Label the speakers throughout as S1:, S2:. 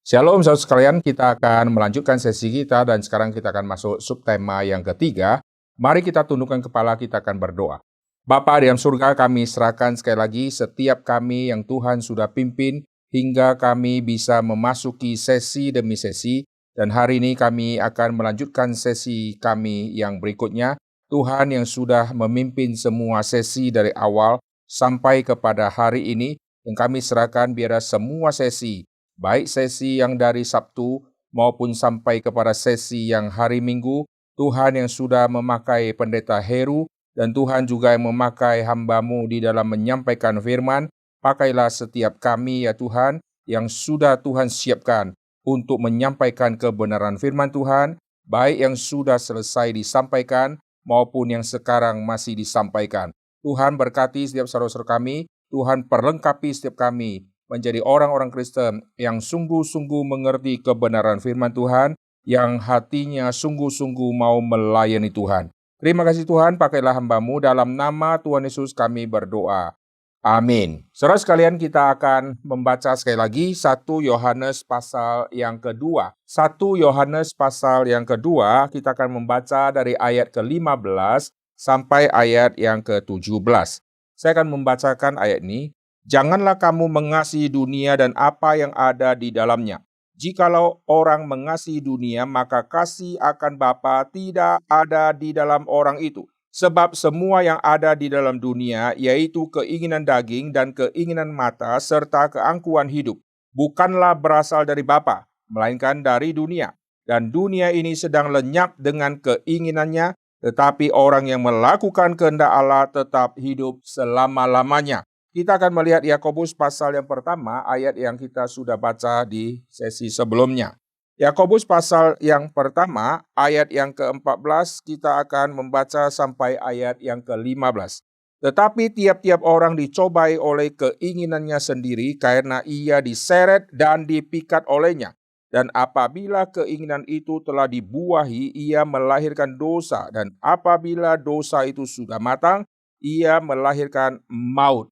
S1: Shalom saudara sekalian, kita akan melanjutkan sesi kita dan sekarang kita akan masuk subtema yang ketiga. Mari kita tundukkan kepala, kita akan berdoa. Bapa di dalam surga, kami serahkan sekali lagi setiap kami yang Tuhan sudah pimpin hingga kami bisa memasuki sesi demi sesi. Dan hari ini kami akan melanjutkan sesi kami yang berikutnya. Tuhan yang sudah memimpin semua sesi dari awal sampai kepada hari ini. Dan kami serahkan biar semua sesi, baik sesi yang dari Sabtu maupun sampai kepada sesi yang hari Minggu, Tuhan yang sudah memakai Pendeta Heru dan Tuhan juga yang memakai hamba-Mu di dalam menyampaikan firman, pakailah setiap kami ya Tuhan yang sudah Tuhan siapkan untuk menyampaikan kebenaran firman Tuhan, baik yang sudah selesai disampaikan maupun yang sekarang masih disampaikan. Tuhan berkati setiap saudara-saudara kami, Tuhan perlengkapi setiap kami menjadi orang-orang Kristen yang sungguh-sungguh mengerti kebenaran firman Tuhan, yang hatinya sungguh-sungguh mau melayani Tuhan. Terima kasih Tuhan, pakailah hamba-Mu, dalam nama Tuhan Yesus kami berdoa. Amin. Saudara sekalian, kita akan membaca sekali lagi 1 Yohanes pasal yang kedua. 1 Yohanes pasal yang kedua, kita akan membaca dari ayat ke-15 sampai ayat yang ke-17. Saya akan membacakan ayat ini. Janganlah kamu mengasihi dunia dan apa yang ada di dalamnya. Jikalau orang mengasihi dunia, maka kasih akan Bapa tidak ada di dalam orang itu. Sebab semua yang ada di dalam dunia, yaitu keinginan daging dan keinginan mata, serta keangkuhan hidup, bukanlah berasal dari Bapa, melainkan dari dunia. Dan dunia ini sedang lenyap dengan keinginannya, tetapi orang yang melakukan kehendak Allah tetap hidup selama-lamanya. Kita akan melihat Yakobus pasal yang pertama, ayat yang kita sudah baca di sesi sebelumnya. Yakobus pasal yang pertama, ayat yang ke-14, kita akan membaca sampai ayat yang ke-15. Tetapi tiap-tiap orang dicobai oleh keinginannya sendiri karena ia diseret dan dipikat olehnya. Dan apabila keinginan itu telah dibuahi, ia melahirkan dosa. Dan apabila dosa itu sudah matang, ia melahirkan maut.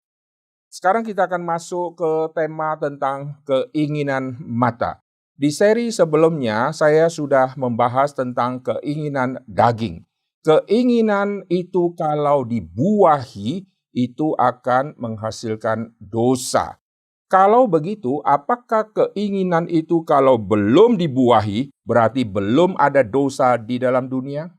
S1: Sekarang kita akan masuk ke tema tentang keinginan mata. Di seri sebelumnya saya sudah membahas tentang keinginan daging. Keinginan itu kalau dibuahi itu akan menghasilkan dosa. Kalau begitu, apakah keinginan itu kalau belum dibuahi berarti belum ada dosa di dalam dunia?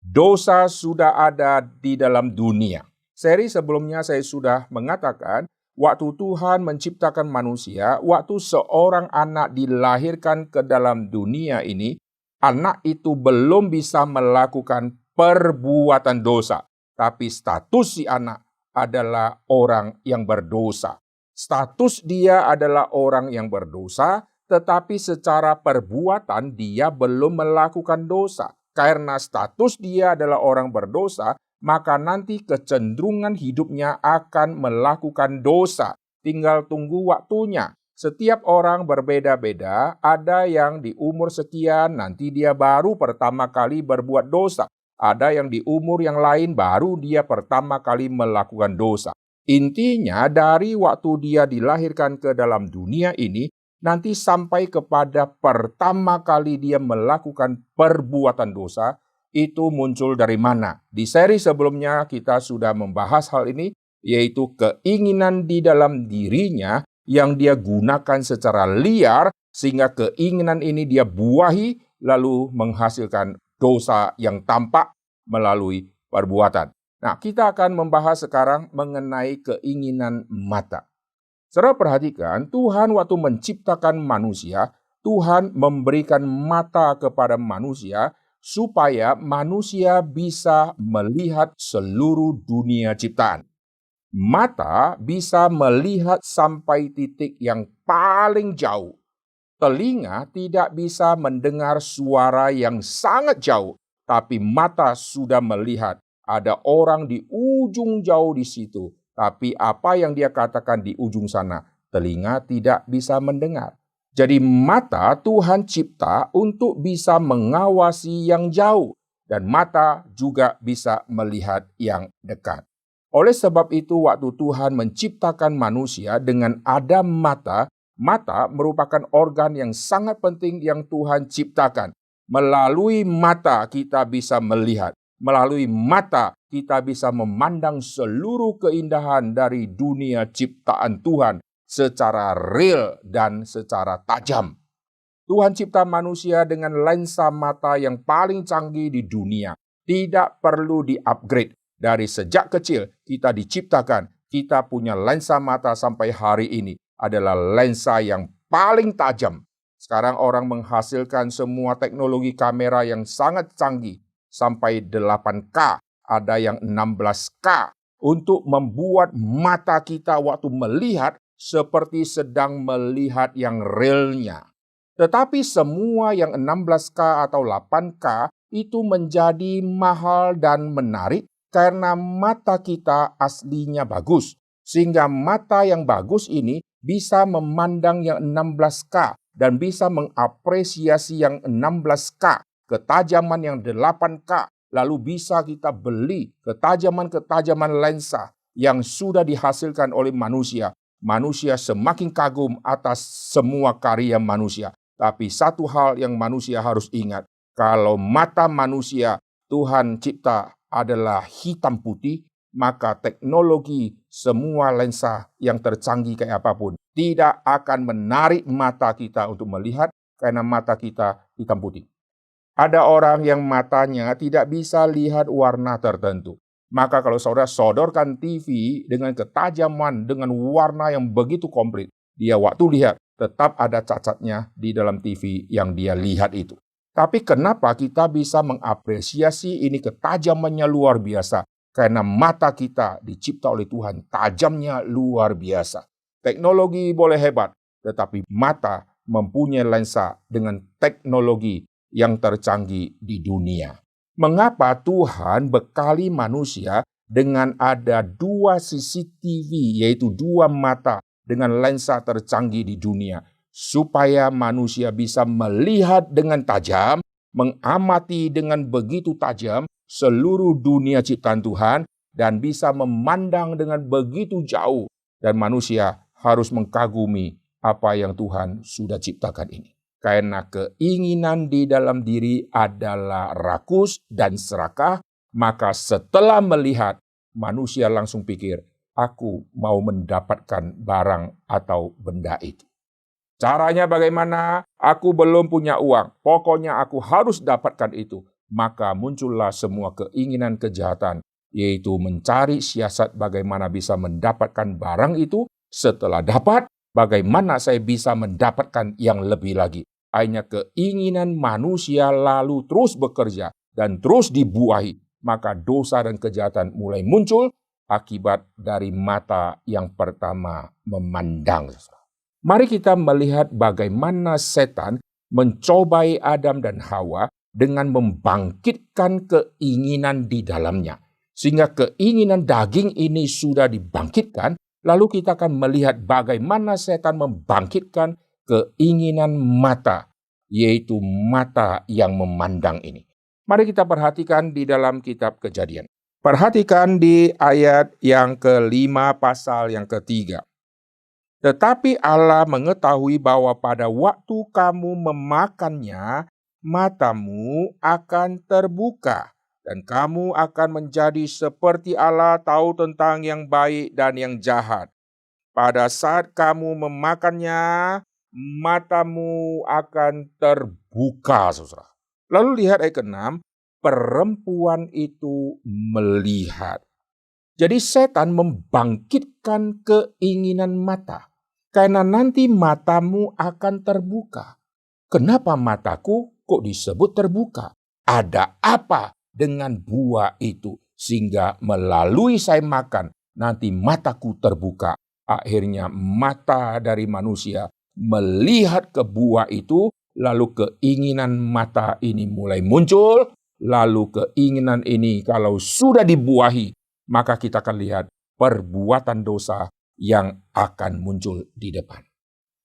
S1: Dosa sudah ada di dalam dunia. Seri sebelumnya saya sudah mengatakan, waktu Tuhan menciptakan manusia, waktu seorang anak dilahirkan ke dalam dunia ini, anak itu belum bisa melakukan perbuatan dosa. Tapi status si anak adalah orang yang berdosa. Status dia adalah orang yang berdosa, tetapi secara perbuatan dia belum melakukan dosa. Karena status dia adalah orang berdosa, maka nanti kecenderungan hidupnya akan melakukan dosa. Tinggal tunggu waktunya. Setiap orang berbeda-beda, ada yang di umur sekian, nanti dia baru pertama kali berbuat dosa. Ada yang di umur yang lain, baru dia pertama kali melakukan dosa. Intinya, dari waktu dia dilahirkan ke dalam dunia ini, nanti sampai kepada pertama kali dia melakukan perbuatan dosa, itu muncul dari mana? Di seri sebelumnya kita sudah membahas hal ini, yaitu keinginan di dalam dirinya yang dia gunakan secara liar, sehingga keinginan ini dia buahi, lalu menghasilkan dosa yang tampak melalui perbuatan. Nah, kita akan membahas sekarang mengenai keinginan mata. Saudara perhatikan, Tuhan waktu menciptakan manusia, Tuhan memberikan mata kepada manusia, supaya manusia bisa melihat seluruh dunia ciptaan. Mata bisa melihat sampai titik yang paling jauh. Telinga tidak bisa mendengar suara yang sangat jauh, tapi mata sudah melihat. Ada orang di ujung jauh di situ, tapi apa yang dia katakan di ujung sana, telinga tidak bisa mendengar. Jadi mata Tuhan cipta untuk bisa mengawasi yang jauh, dan mata juga bisa melihat yang dekat. Oleh sebab itu waktu Tuhan menciptakan manusia dengan ada mata, Mata merupakan organ yang sangat penting yang Tuhan ciptakan. Melalui mata kita bisa melihat. Melalui mata kita bisa memandang seluruh keindahan dari dunia ciptaan Tuhan secara real dan secara tajam. Tuhan cipta manusia dengan lensa mata yang paling canggih di dunia. Tidak perlu di-upgrade. Dari sejak kecil kita diciptakan, kita punya lensa mata sampai hari ini adalah lensa yang paling tajam. Sekarang orang menghasilkan semua teknologi kamera yang sangat canggih sampai 8K, ada yang 16K untuk membuat mata kita waktu melihat seperti sedang melihat yang realnya. Tetapi semua yang 16K atau 8K itu menjadi mahal dan menarik karena mata kita aslinya bagus. Sehingga mata yang bagus ini bisa memandang yang 16K dan bisa mengapresiasi yang 16K, ketajaman yang 8K. Lalu bisa kita beli ketajaman-ketajaman lensa yang sudah dihasilkan oleh manusia. Manusia semakin kagum atas semua karya manusia. Tapi satu hal yang manusia harus ingat, kalau mata manusia Tuhan cipta adalah hitam putih, maka teknologi semua lensa yang tercanggih kayak apapun tidak akan menarik mata kita untuk melihat karena mata kita hitam putih. Ada orang yang matanya tidak bisa lihat warna tertentu. Maka kalau saudara sodorkan TV dengan ketajaman, dengan warna yang begitu komplit, dia waktu lihat tetap ada cacatnya di dalam TV yang dia lihat itu. Tapi kenapa kita bisa mengapresiasi ini ketajamannya luar biasa? Karena mata kita dicipta oleh Tuhan, tajamnya luar biasa. Teknologi boleh hebat, tetapi mata mempunyai lensa dengan teknologi yang tercanggih di dunia. Mengapa Tuhan bekali manusia dengan ada 2 CCTV, yaitu 2 mata dengan lensa tercanggih di dunia, supaya manusia bisa melihat dengan tajam, mengamati dengan begitu tajam seluruh dunia ciptaan Tuhan, dan bisa memandang dengan begitu jauh, dan manusia harus mengkagumi apa yang Tuhan sudah ciptakan ini. Karena keinginan di dalam diri adalah rakus dan serakah, maka setelah melihat, manusia langsung pikir, aku mau mendapatkan barang atau benda itu. Caranya bagaimana? Aku belum punya uang, pokoknya aku harus dapatkan itu. Maka muncullah semua keinginan kejahatan, yaitu mencari siasat bagaimana bisa mendapatkan barang itu. Setelah dapat, bagaimana saya bisa mendapatkan yang lebih lagi. Hanya keinginan manusia lalu terus bekerja dan terus dibuahi. Maka dosa dan kejahatan mulai muncul akibat dari mata yang pertama memandang. Mari kita melihat bagaimana setan mencobai Adam dan Hawa dengan membangkitkan keinginan di dalamnya. Sehingga keinginan daging ini sudah dibangkitkan, lalu kita akan melihat bagaimana setan membangkitkan keinginan mata, yaitu mata yang memandang ini. Mari kita perhatikan di dalam kitab Kejadian. Perhatikan di ayat yang ke-5 pasal yang ke-3. Tetapi Allah mengetahui bahwa pada waktu kamu memakannya, matamu akan terbuka, dan kamu akan menjadi seperti Allah, tahu tentang yang baik dan yang jahat. Pada saat kamu memakannya, matamu akan terbuka, saudara. Lalu lihat ayat ke-6, perempuan itu melihat. Jadi setan membangkitkan keinginan mata. Karena nanti matamu akan terbuka. Kenapa mataku kok disebut terbuka? Ada apa dengan buah itu? Sehingga melalui saya makan, nanti mataku terbuka. Akhirnya mata dari manusia melihat ke buah itu, lalu keinginan mata ini mulai muncul, lalu keinginan ini kalau sudah dibuahi, maka kita akan lihat perbuatan dosa yang akan muncul di depan.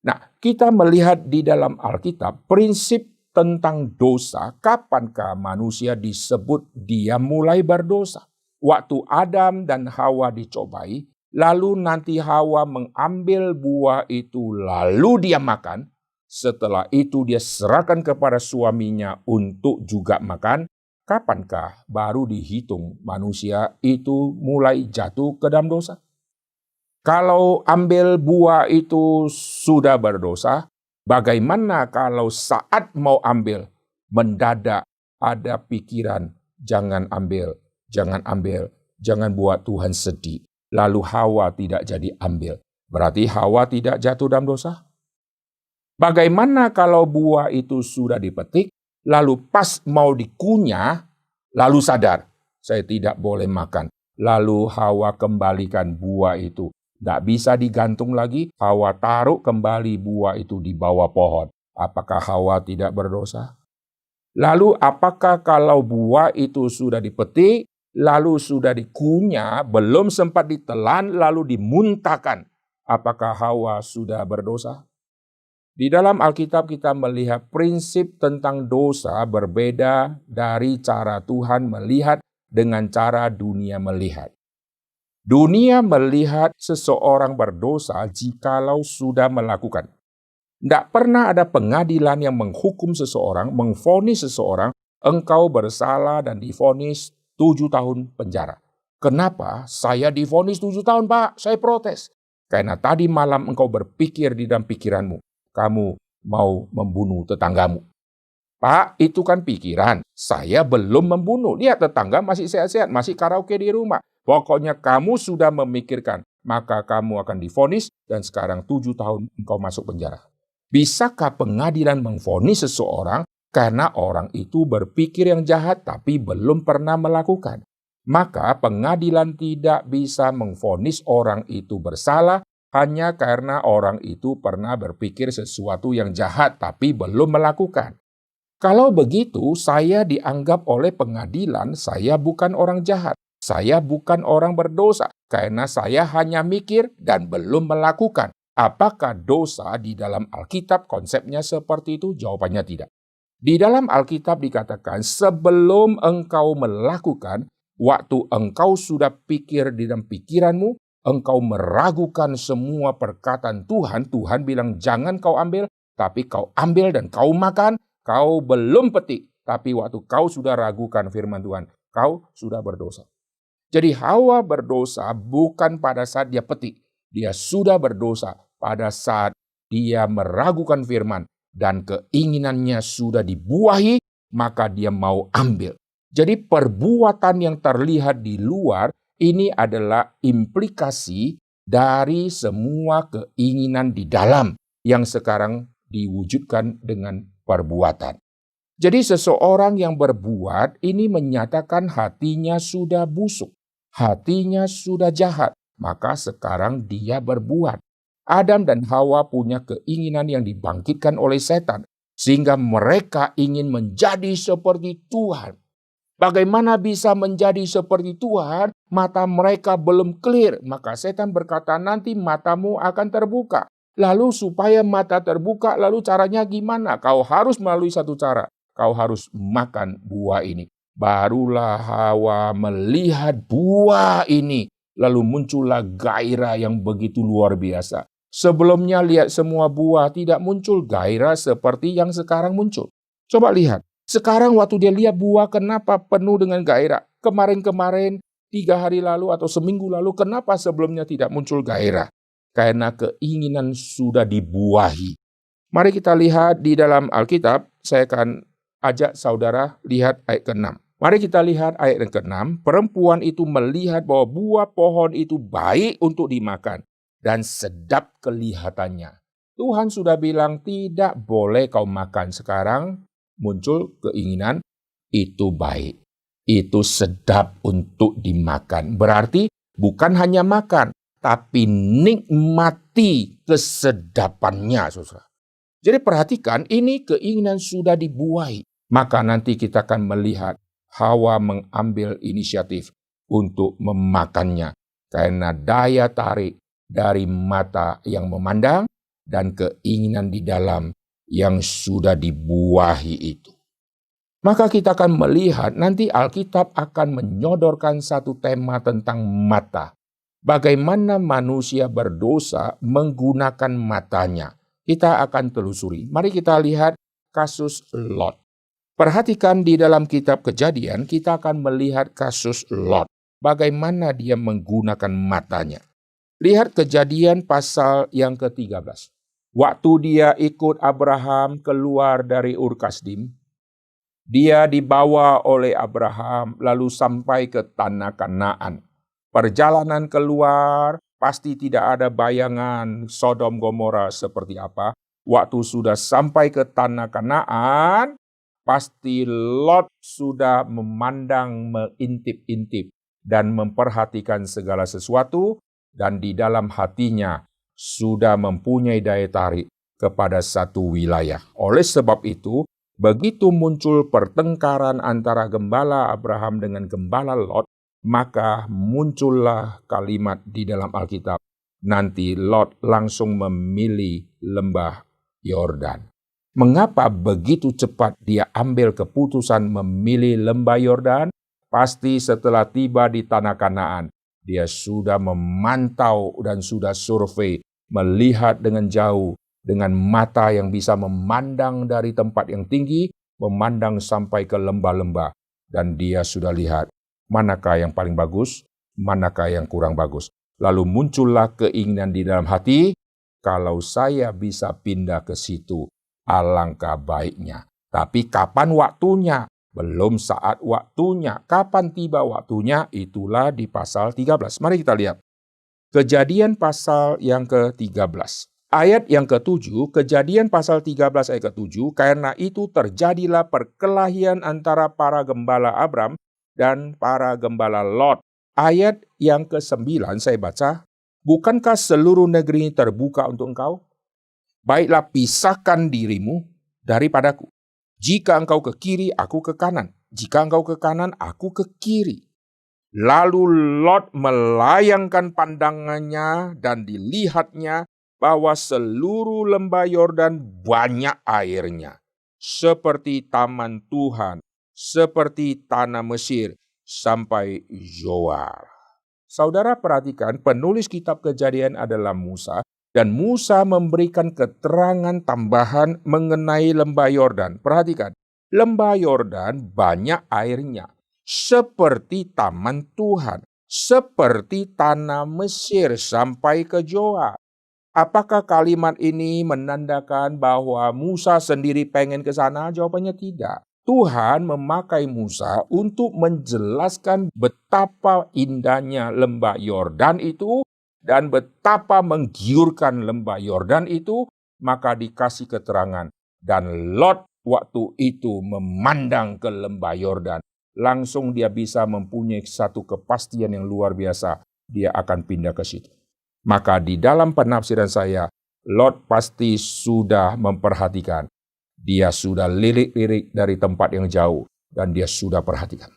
S1: Nah, kita melihat di dalam Alkitab prinsip tentang dosa, kapankah manusia disebut dia mulai berdosa? Waktu Adam dan Hawa dicobai, Lalu nanti Hawa mengambil buah itu, lalu dia makan. Setelah itu dia serahkan kepada suaminya untuk juga makan. Kapankah baru dihitung manusia itu mulai jatuh ke dalam dosa? Kalau ambil buah itu sudah berdosa, bagaimana kalau saat mau ambil, mendadak ada pikiran, jangan ambil, jangan buat Tuhan sedih. Lalu Hawa tidak jadi ambil. Berarti Hawa tidak jatuh dalam dosa? Bagaimana kalau buah itu sudah dipetik, lalu pas mau dikunyah, lalu sadar, saya tidak boleh makan. Lalu Hawa kembalikan buah itu. Tidak bisa digantung lagi, Hawa taruh kembali buah itu di bawah pohon. Apakah Hawa tidak berdosa? Lalu apakah kalau buah itu sudah dipetik, lalu sudah dikunyah, belum sempat ditelan, lalu dimuntahkan, apakah Hawa sudah berdosa? Di dalam Alkitab kita melihat prinsip tentang dosa berbeda dari cara Tuhan melihat dengan cara dunia melihat. Dunia melihat seseorang berdosa jikalau sudah melakukan. Tidak pernah ada pengadilan yang menghukum seseorang, mengvonis seseorang, engkau bersalah dan divonis 7 tahun penjara. Kenapa saya divonis 7 tahun, Pak? Saya protes. Karena tadi malam engkau berpikir di dalam pikiranmu, kamu mau membunuh tetanggamu. Pak, itu kan pikiran. Saya belum membunuh. Lihat tetangga masih sehat-sehat, masih karaoke di rumah. Pokoknya kamu sudah memikirkan, maka kamu akan divonis dan sekarang 7 tahun engkau masuk penjara. Bisakah pengadilan memvonis seseorang karena orang itu berpikir yang jahat tapi belum pernah melakukan? Maka pengadilan tidak bisa memvonis orang itu bersalah hanya karena orang itu pernah berpikir sesuatu yang jahat tapi belum melakukan. Kalau begitu, saya dianggap oleh pengadilan saya bukan orang jahat. Saya bukan orang berdosa karena saya hanya mikir dan belum melakukan. Apakah dosa di dalam Alkitab konsepnya seperti itu? Jawabannya tidak. Di dalam Alkitab dikatakan sebelum engkau melakukan, waktu engkau sudah pikir di dalam pikiranmu, engkau meragukan semua perkataan Tuhan. Tuhan bilang jangan kau ambil, tapi kau ambil dan kau makan. Kau belum petik, tapi waktu kau sudah ragukan firman Tuhan, kau sudah berdosa. Jadi Hawa berdosa bukan pada saat dia petik. Dia sudah berdosa pada saat dia meragukan firman dan keinginannya sudah dibuahi, maka dia mau ambil. Jadi perbuatan yang terlihat di luar ini adalah implikasi dari semua keinginan di dalam yang sekarang diwujudkan dengan perbuatan. Jadi seseorang yang berbuat ini menyatakan hatinya sudah busuk. Hatinya sudah jahat, maka sekarang dia berbuat. Adam dan Hawa punya keinginan yang dibangkitkan oleh setan, sehingga mereka ingin menjadi seperti Tuhan. Bagaimana bisa menjadi seperti Tuhan? Mata mereka belum clear, maka setan berkata nanti matamu akan terbuka. Lalu supaya mata terbuka, lalu caranya gimana? Kau harus melalui satu cara, kau harus makan buah ini. Barulah Hawa melihat buah ini. Lalu muncullah gairah yang begitu luar biasa. Sebelumnya lihat semua buah tidak muncul gairah seperti yang sekarang muncul. Coba lihat. Sekarang waktu dia lihat buah kenapa penuh dengan gairah. Kemarin-kemarin 3 hari lalu atau seminggu lalu kenapa sebelumnya tidak muncul gairah? Karena keinginan sudah dibuahi. Mari kita lihat di dalam Alkitab. Saya akan ajak saudara lihat ayat ke-6. Mari kita lihat ayat yang ke-6. Perempuan itu melihat bahwa buah pohon itu baik untuk dimakan dan sedap kelihatannya. Tuhan sudah bilang tidak boleh kau makan. Sekarang muncul keinginan itu baik. Itu sedap untuk dimakan. Berarti bukan hanya makan, tapi nikmati kesedapannya, saudara. Jadi perhatikan, ini keinginan sudah dibuahi. Maka nanti kita akan melihat Hawa mengambil inisiatif untuk memakannya. Karena daya tarik dari mata yang memandang dan keinginan di dalam yang sudah dibuahi itu. Maka kita akan melihat nanti Alkitab akan menyodorkan satu tema tentang mata. Bagaimana manusia berdosa menggunakan matanya? Kita akan telusuri. Mari kita lihat kasus Lot. Perhatikan di dalam kitab Kejadian, kita akan melihat kasus Lot. Bagaimana dia menggunakan matanya. Lihat Kejadian pasal yang ke-13. Waktu dia ikut Abraham keluar dari Ur Kasdim, dia dibawa oleh Abraham lalu sampai ke tanah Kanaan. Perjalanan keluar pasti tidak ada bayangan Sodom Gomora seperti apa. Waktu sudah sampai ke tanah Kanaan, pasti Lot sudah memandang, mengintip-intip dan memperhatikan segala sesuatu, dan di dalam hatinya sudah mempunyai daya tarik kepada satu wilayah. Oleh sebab itu, begitu muncul pertengkaran antara gembala Abraham dengan gembala Lot, maka muncullah kalimat di dalam Alkitab. Nanti Lot langsung memilih lembah Yordan. Mengapa begitu cepat dia ambil keputusan memilih lembah Yordan? Pasti setelah tiba di tanah Kanaan, dia sudah memantau dan sudah survei, melihat dengan jauh, dengan mata yang bisa memandang dari tempat yang tinggi, memandang sampai ke lembah-lembah. Dan dia sudah lihat, manakah yang paling bagus, manakah yang kurang bagus. Lalu muncullah keinginan di dalam hati, kalau saya bisa pindah ke situ, alangkah baiknya. Tapi kapan waktunya? Belum saat waktunya. Kapan tiba waktunya? Itulah di pasal 13. Mari kita lihat. Kejadian pasal yang ke-13. Ayat yang ke-7, Kejadian pasal 13 ayat ke-7, karena itu terjadilah perkelahian antara para gembala Abram dan para gembala Lot. Ayat yang ke-9 saya baca, bukankah seluruh negeri ini terbuka untuk engkau? Baiklah pisahkan dirimu daripadaku. Jika engkau ke kiri, aku ke kanan. Jika engkau ke kanan, aku ke kiri. Lalu Lot melayangkan pandangannya dan dilihatnya bahwa seluruh lembah Yordan banyak airnya. Seperti taman Tuhan, seperti tanah Mesir, sampai Zoar. Saudara perhatikan, penulis kitab Kejadian adalah Musa, dan Musa memberikan keterangan tambahan mengenai lembah Yordan. Perhatikan, lembah Yordan banyak airnya, seperti taman Tuhan, seperti tanah Mesir sampai ke Zoar. Apakah kalimat ini menandakan bahwa Musa sendiri pengen ke sana? Jawabannya tidak. Tuhan memakai Musa untuk menjelaskan betapa indahnya lembah Yordan itu dan betapa menggiurkan lembah Yordan itu, maka dikasih keterangan. Dan Lot waktu itu memandang ke lembah Yordan. Langsung dia bisa mempunyai satu kepastian yang luar biasa. Dia akan pindah ke situ. Maka di dalam penafsiran saya, Lot pasti sudah memperhatikan. Dia sudah lirik-lirik dari tempat yang jauh dan dia sudah perhatikan.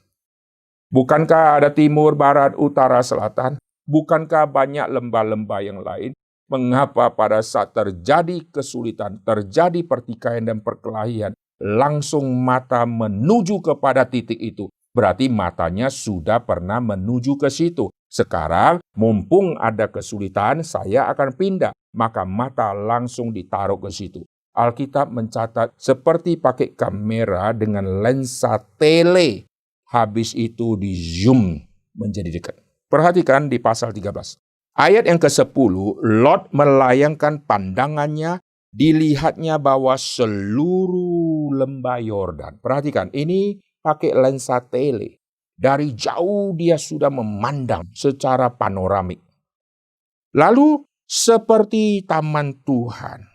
S1: Bukankah ada timur, barat, utara, selatan? Bukankah banyak lembah-lembah yang lain? Mengapa pada saat terjadi kesulitan, terjadi pertikaian dan perkelahian, langsung mata menuju kepada titik itu? Berarti matanya sudah pernah menuju ke situ. Sekarang mumpung ada kesulitan, saya akan pindah. Maka mata langsung ditaruh ke situ. Alkitab mencatat seperti pakai kamera dengan lensa tele. Habis itu di zoom menjadi dekat. Perhatikan di pasal 13. Ayat yang ke-10, Lot melayangkan pandangannya, dilihatnya bahwa seluruh lembah Yordan. Perhatikan, ini pakai lensa tele. Dari jauh dia sudah memandang secara panoramik. Lalu seperti taman Tuhan.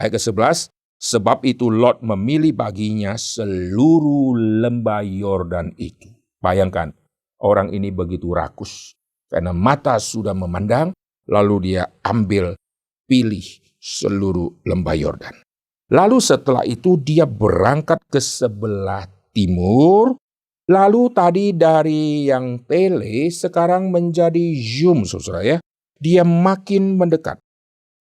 S1: Ayat ke-11, sebab itu Lot memilih baginya seluruh lembah Yordan itu. Bayangkan, orang ini begitu rakus. Karena mata sudah memandang, lalu dia ambil, pilih seluruh lembah Yordan. Lalu setelah itu dia berangkat ke sebelah timur. Lalu tadi dari yang tele sekarang menjadi zoom, saudara ya. Dia makin mendekat.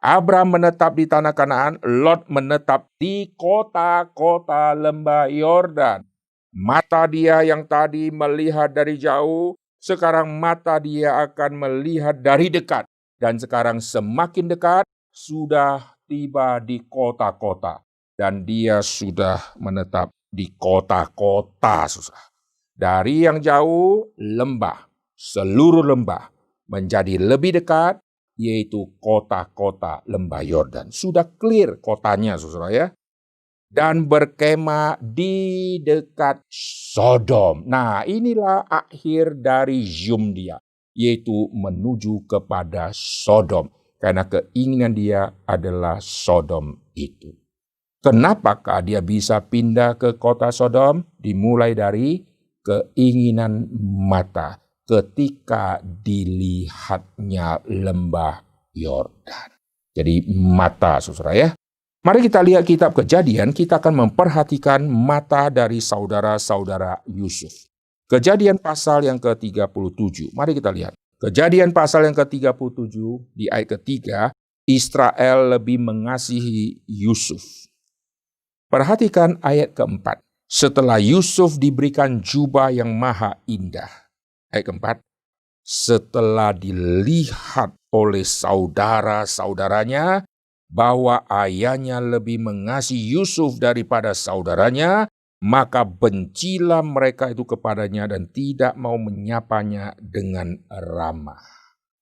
S1: Abram menetap di tanah Kanaan, Lot menetap di kota-kota lembah Yordan. Mata dia yang tadi melihat dari jauh, Sekarang mata dia akan melihat dari dekat. Dan sekarang semakin dekat, sudah tiba di kota-kota. Dan dia sudah menetap di kota-kota, susah. Dari yang jauh, lembah, seluruh lembah menjadi lebih dekat, yaitu kota-kota lembah Yordan. Sudah clear kotanya, saudara ya. Dan berkemah di dekat Sodom. Nah, inilah akhir dari zoom dia, yaitu menuju kepada Sodom. Karena keinginan dia adalah Sodom itu. Kenapakah dia bisa pindah ke kota Sodom? Dimulai dari keinginan mata ketika dilihatnya lembah Yordan. Jadi mata, saudara ya. Mari kita lihat kitab Kejadian, kita akan memperhatikan mata dari saudara-saudara Yusuf. Kejadian pasal yang ke-37. Mari kita lihat. Kejadian pasal yang ke-37 di ayat ketiga, Israel lebih mengasihi Yusuf. Perhatikan ayat keempat. Setelah Yusuf diberikan jubah yang maha indah. Ayat keempat. Setelah dilihat oleh saudara-saudaranya bahwa ayahnya lebih mengasihi Yusuf daripada saudaranya, maka bencilah mereka itu kepadanya dan tidak mau menyapanya dengan ramah.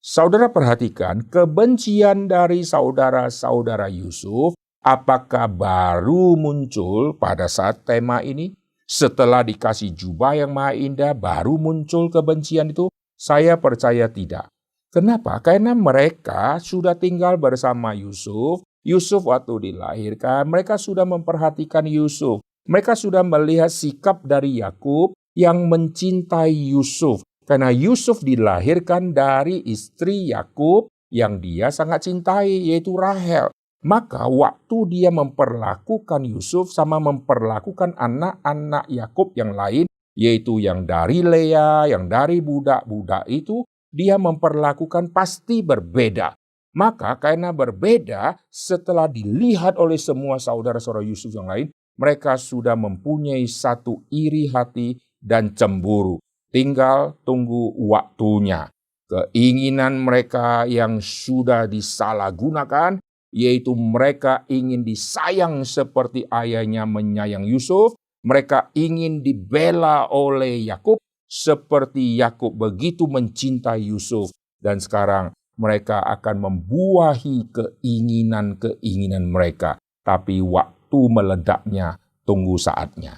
S1: Saudara perhatikan, kebencian dari saudara-saudara Yusuf, apakah baru muncul pada saat tema ini? Setelah dikasih jubah yang maha indah, baru muncul kebencian itu? Saya percaya tidak. Kenapa? Karena mereka sudah tinggal bersama Yusuf. Yusuf waktu dilahirkan, mereka sudah memperhatikan Yusuf. Mereka sudah melihat sikap dari Yakub yang mencintai Yusuf. Karena Yusuf dilahirkan dari istri Yakub yang dia sangat cintai, yaitu Rahel. Maka waktu dia memperlakukan Yusuf sama memperlakukan anak-anak Yakub yang lain, yaitu yang dari Lea, yang dari budak-budak itu, dia memperlakukan pasti berbeda. Maka karena berbeda, setelah dilihat oleh semua saudara-saudara Yusuf yang lain, mereka sudah mempunyai satu iri hati dan cemburu. Tinggal tunggu waktunya. Keinginan mereka yang sudah disalahgunakan, yaitu mereka ingin disayang seperti ayahnya menyayang Yusuf, mereka ingin dibela oleh Yakub, seperti Yakub begitu mencintai Yusuf, dan sekarang mereka akan membuahi keinginan-keinginan mereka. Tapi waktu meledaknya, tunggu saatnya.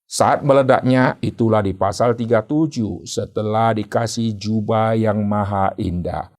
S1: Saat meledaknya itulah di pasal 37 setelah dikasih jubah yang maha indah.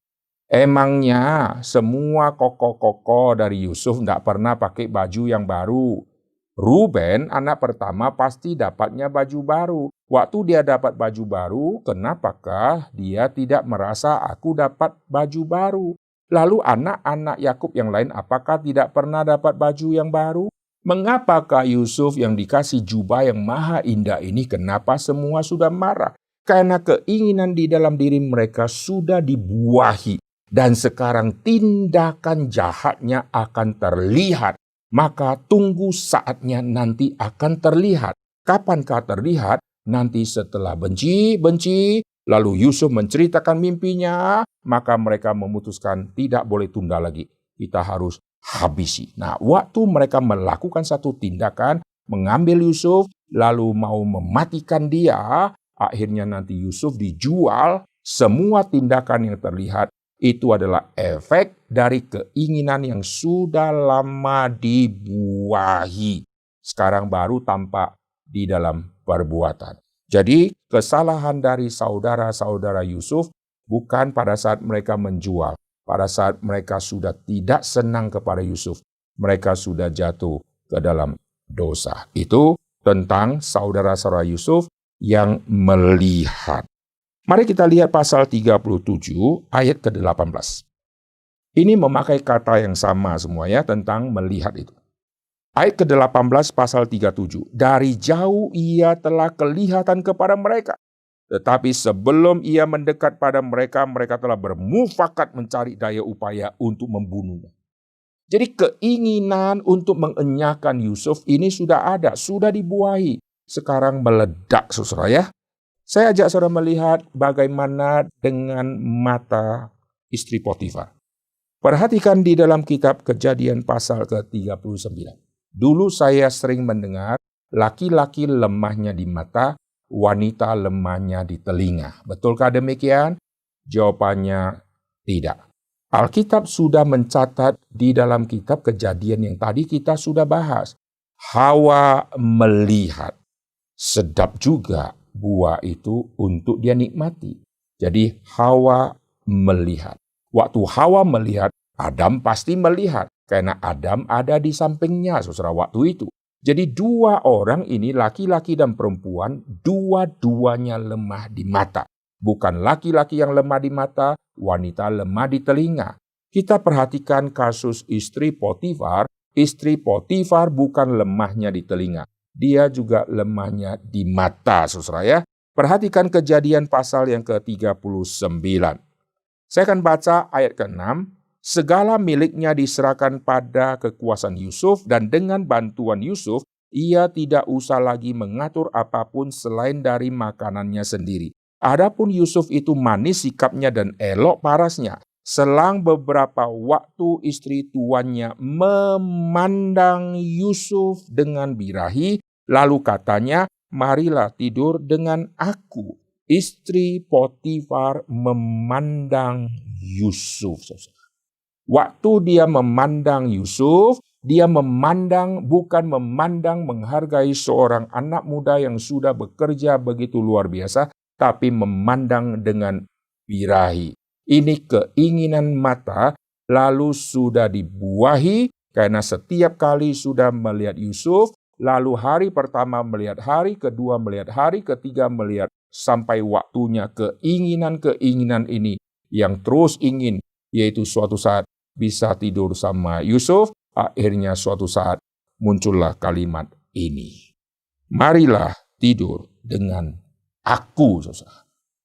S1: Emangnya semua koko-koko dari Yusuf tidak pernah pakai baju yang baru? Ruben, anak pertama, pasti dapatnya baju baru. Waktu dia dapat baju baru, kenapakah dia tidak merasa aku dapat baju baru? Lalu anak-anak Yakub yang lain apakah tidak pernah dapat baju yang baru? Mengapakah Yusuf yang dikasih jubah yang maha indah ini, kenapa semua sudah marah? Karena keinginan di dalam diri mereka sudah dibuahi. Dan sekarang tindakan jahatnya akan terlihat. Maka tunggu saatnya nanti akan terlihat. Kapankah terlihat? Nanti setelah benci, lalu Yusuf menceritakan mimpinya, maka mereka memutuskan tidak boleh tunda lagi. Kita harus habisi. Nah, waktu mereka melakukan satu tindakan, mengambil Yusuf, lalu mau mematikan dia, akhirnya nanti Yusuf dijual. Semua tindakan yang terlihat itu adalah efek dari keinginan yang sudah lama dibuahi. Sekarang baru tampak di dalam perbuatan. Jadi kesalahan dari saudara-saudara Yusuf bukan pada saat mereka menjual. Pada saat mereka sudah tidak senang kepada Yusuf. Mereka sudah jatuh ke dalam dosa. Itu tentang saudara-saudara Yusuf yang melihat. Mari kita lihat pasal 37 ayat ke-18. Ini memakai kata yang sama semuanya tentang melihat itu. Ayat ke-18 pasal 37. Dari jauh ia telah kelihatan kepada mereka. Tetapi sebelum ia mendekat pada mereka, mereka telah bermufakat mencari daya upaya untuk membunuhnya. Jadi keinginan untuk mengenyahkan Yusuf ini sudah ada, sudah dibuahi. Sekarang meledak, saudara ya. Saya ajak saudara melihat bagaimana dengan mata istri Potifar. Perhatikan di dalam kitab Kejadian pasal ke-39. Dulu saya sering mendengar laki-laki lemahnya di mata, wanita lemahnya di telinga. Betulkah demikian? Jawabannya tidak. Alkitab sudah mencatat di dalam kitab Kejadian yang tadi kita sudah bahas. Hawa melihat. Sedap juga buah itu untuk dia nikmati. Jadi Hawa melihat. Waktu Hawa melihat, Adam pasti melihat. Karena Adam ada di sampingnya, saudara, waktu itu. Jadi dua orang ini, laki-laki dan perempuan, dua-duanya lemah di mata. Bukan laki-laki yang lemah di mata, wanita lemah di telinga. Kita perhatikan kasus istri Potifar. Istri Potifar bukan lemahnya di telinga. Dia juga lemahnya di mata, saudara ya. Perhatikan Kejadian pasal yang ke-39. Saya akan baca ayat ke-6. Segala miliknya diserahkan pada kekuasaan Yusuf, dan dengan bantuan Yusuf, ia tidak usah lagi mengatur apapun selain dari makanannya sendiri. Adapun Yusuf itu manis sikapnya dan elok parasnya. Selang beberapa waktu istri tuannya memandang Yusuf dengan birahi, lalu katanya, marilah tidur dengan aku. Istri Potifar memandang Yusuf. Waktu dia memandang Yusuf, dia memandang, bukan memandang menghargai seorang anak muda yang sudah bekerja begitu luar biasa, tapi memandang dengan birahi. Ini keinginan mata, lalu sudah dibuahi, karena setiap kali sudah melihat Yusuf, lalu hari pertama melihat, hari kedua melihat, hari ketiga melihat, sampai waktunya keinginan-keinginan ini yang terus ingin, yaitu suatu saat bisa tidur sama Yusuf, akhirnya suatu saat muncullah kalimat ini. Marilah tidur dengan aku, saudara.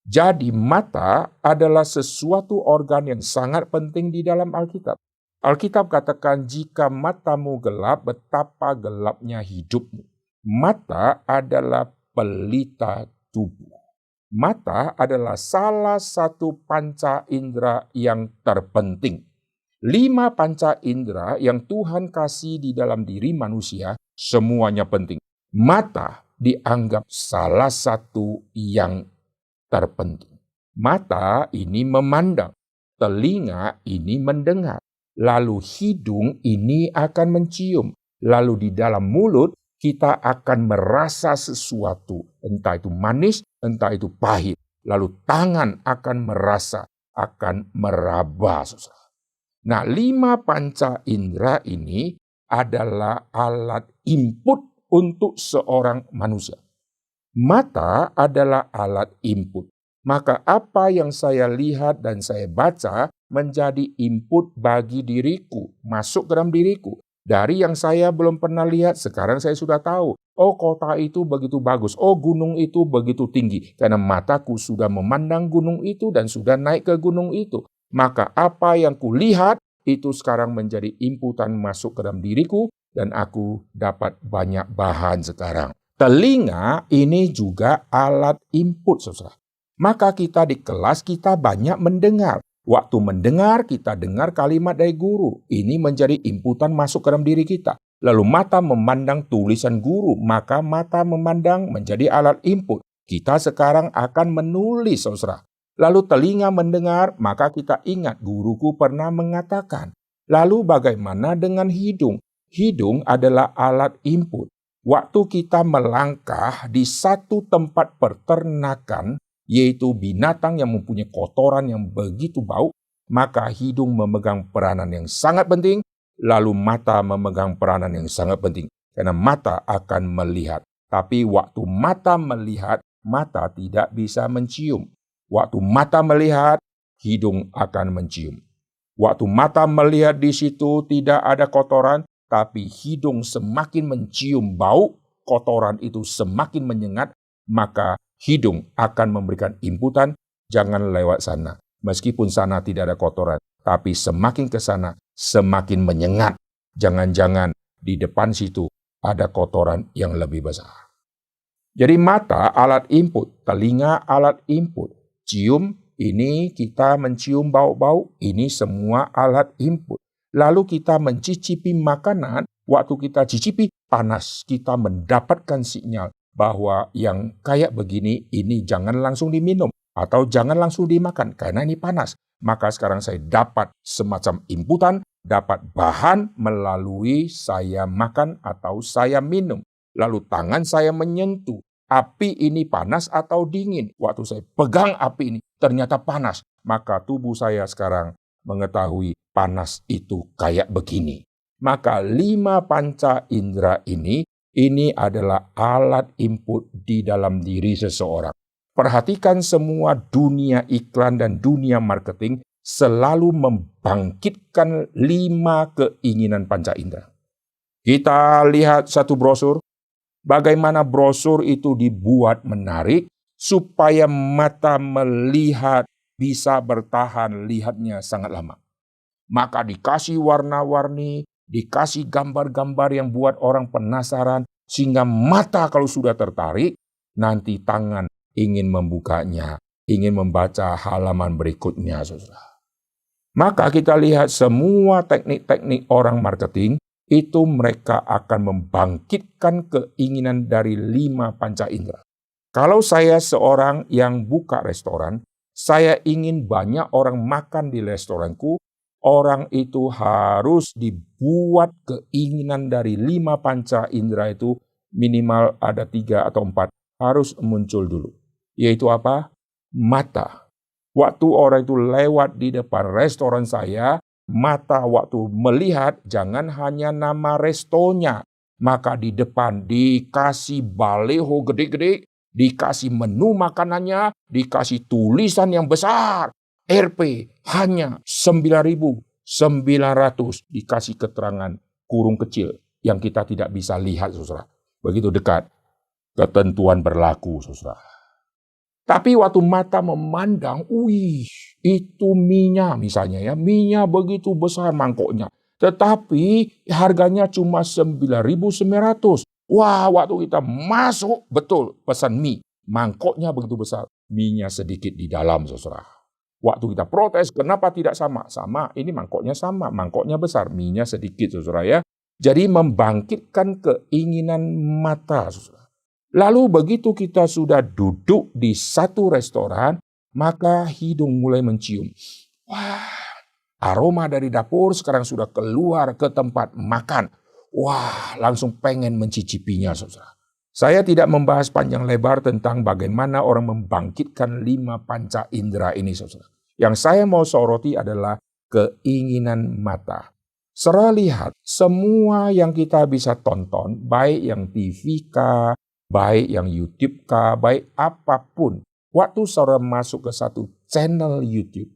S1: Jadi mata adalah sesuatu organ yang sangat penting di dalam Alkitab. Alkitab katakan, jika matamu gelap, betapa gelapnya hidupmu. Mata adalah pelita tubuh. Mata adalah salah satu panca indera yang terpenting. 5 panca indera yang Tuhan kasih di dalam diri manusia, semuanya penting. Mata dianggap salah satu yang terpenting. Mata ini memandang, telinga ini mendengar, lalu hidung ini akan mencium, lalu di dalam mulut kita akan merasa sesuatu, entah itu manis, entah itu pahit, lalu tangan akan merasa, akan meraba. Nah, 5 panca indera ini adalah alat input untuk seorang manusia. Mata adalah alat input. Maka apa yang saya lihat dan saya baca menjadi input bagi diriku, masuk ke dalam diriku. Dari yang saya belum pernah lihat, sekarang saya sudah tahu. Oh, kota itu begitu bagus. Oh, gunung itu begitu tinggi. Karena mataku sudah memandang gunung itu dan sudah naik ke gunung itu. Maka apa yang kulihat itu sekarang menjadi inputan masuk ke dalam diriku dan aku dapat banyak bahan sekarang. Telinga ini juga alat input, saudara. Maka kita di kelas kita banyak mendengar. Waktu mendengar, kita dengar kalimat dari guru. Ini menjadi inputan masuk ke dalam diri kita. Lalu mata memandang tulisan guru, maka mata memandang menjadi alat input. Kita sekarang akan menulis, saudara. Lalu telinga mendengar, maka kita ingat guruku pernah mengatakan. Lalu bagaimana dengan hidung? Hidung adalah alat input. Waktu kita melangkah di satu tempat peternakan, yaitu binatang yang mempunyai kotoran yang begitu bau, maka hidung memegang peranan yang sangat penting, lalu mata memegang peranan yang sangat penting. Karena mata akan melihat. Tapi waktu mata melihat, mata tidak bisa mencium. Waktu mata melihat, hidung akan mencium. Waktu mata melihat di situ tidak ada kotoran, tapi hidung semakin mencium bau, kotoran itu semakin menyengat, maka hidung akan memberikan inputan, jangan lewat sana. Meskipun sana tidak ada kotoran, tapi semakin ke sana, semakin menyengat. Jangan-jangan di depan situ ada kotoran yang lebih besar. Jadi mata alat input, telinga alat input, cium ini kita mencium bau-bau, ini semua alat input. Lalu kita mencicipi makanan, waktu kita cicipi panas, kita mendapatkan sinyal bahwa yang kayak begini ini jangan langsung diminum atau jangan langsung dimakan karena ini panas. Maka sekarang saya dapat semacam inputan, dapat bahan melalui saya makan atau saya minum. Lalu tangan saya menyentuh. Api ini panas atau dingin? Waktu saya pegang api ini, ternyata panas. Maka tubuh saya sekarang mengetahui panas itu kayak begini. Maka 5 panca indera ini adalah alat input di dalam diri seseorang. Perhatikan semua dunia iklan dan dunia marketing selalu membangkitkan 5 keinginan panca indera. Kita lihat satu brosur. Bagaimana brosur itu dibuat menarik supaya mata melihat bisa bertahan lihatnya sangat lama. Maka dikasih warna-warni, dikasih gambar-gambar yang buat orang penasaran, sehingga mata kalau sudah tertarik, nanti tangan ingin membukanya, ingin membaca halaman berikutnya, saudara. Maka kita lihat semua teknik-teknik orang marketing, itu mereka akan membangkitkan keinginan dari 5 panca indera. Kalau saya seorang yang buka restoran, saya ingin banyak orang makan di restoranku, orang itu harus dibuat keinginan dari 5 panca indera itu minimal ada 3 atau 4 harus muncul dulu. Yaitu apa? Mata. Waktu orang itu lewat di depan restoran saya, mata waktu melihat jangan hanya nama restonya. Maka di depan dikasih baleho gede-gede, dikasih menu makanannya, dikasih tulisan yang besar. RP hanya 9.900, dikasih keterangan kurung kecil yang kita tidak bisa lihat, saudara. Begitu dekat ketentuan berlaku, saudara. Tapi waktu mata memandang, wih, itu minyak misalnya ya, minyak begitu besar mangkoknya. Tetapi harganya cuma 9.900. Wah, waktu kita masuk, betul, pesan mie. Mangkoknya begitu besar, mie-nya sedikit di dalam, saudara. Waktu kita protes, kenapa tidak sama? Sama, ini mangkoknya sama, mangkoknya besar, mie-nya sedikit, saudara ya. Jadi membangkitkan keinginan mata, saudara. Lalu begitu kita sudah duduk di satu restoran, maka hidung mulai mencium. Wah, aroma dari dapur sekarang sudah keluar ke tempat makan. Wah, langsung pengen mencicipinya, saudara. Saya tidak membahas panjang lebar tentang bagaimana orang membangkitkan 5 panca indera ini, saudara. Yang saya mau soroti adalah keinginan mata. Saudara lihat, semua yang kita bisa tonton, baik yang TV kah, baik yang YouTube kah, baik apapun. Waktu saudara masuk ke satu channel YouTube,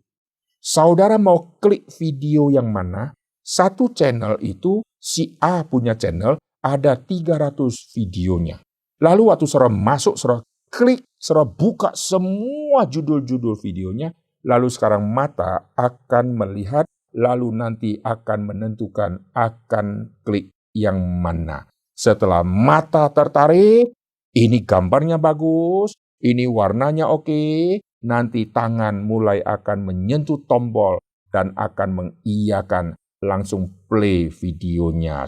S1: saudara mau klik video yang mana, satu channel itu si A punya channel, ada 300 videonya. Lalu waktu saudara masuk, saudara klik, saudara buka semua judul-judul videonya, lalu sekarang mata akan melihat, lalu nanti akan menentukan akan klik yang mana. Setelah mata tertarik, ini gambarnya bagus, ini warnanya oke, nanti tangan mulai akan menyentuh tombol dan akan mengiyakan langsung play videonya.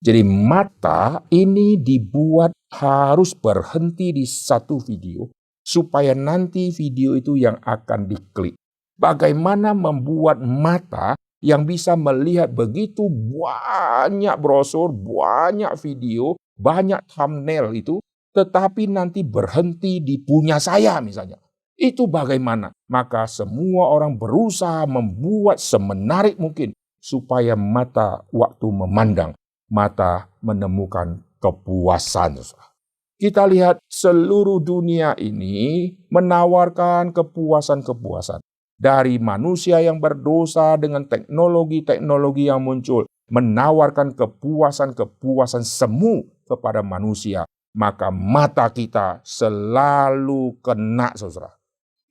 S1: Jadi mata ini dibuat harus berhenti di satu video supaya nanti video itu yang akan diklik. Bagaimana membuat mata yang bisa melihat begitu banyak brosur, banyak video, banyak thumbnail itu, tetapi nanti berhenti di punya saya misalnya. Itu bagaimana? Maka semua orang berusaha membuat semenarik mungkin supaya mata waktu memandang, mata menemukan kepuasan. Kita lihat seluruh dunia ini menawarkan kepuasan-kepuasan. Dari manusia yang berdosa dengan teknologi-teknologi yang muncul, menawarkan kepuasan-kepuasan semu kepada manusia, maka mata kita selalu kena, saudara.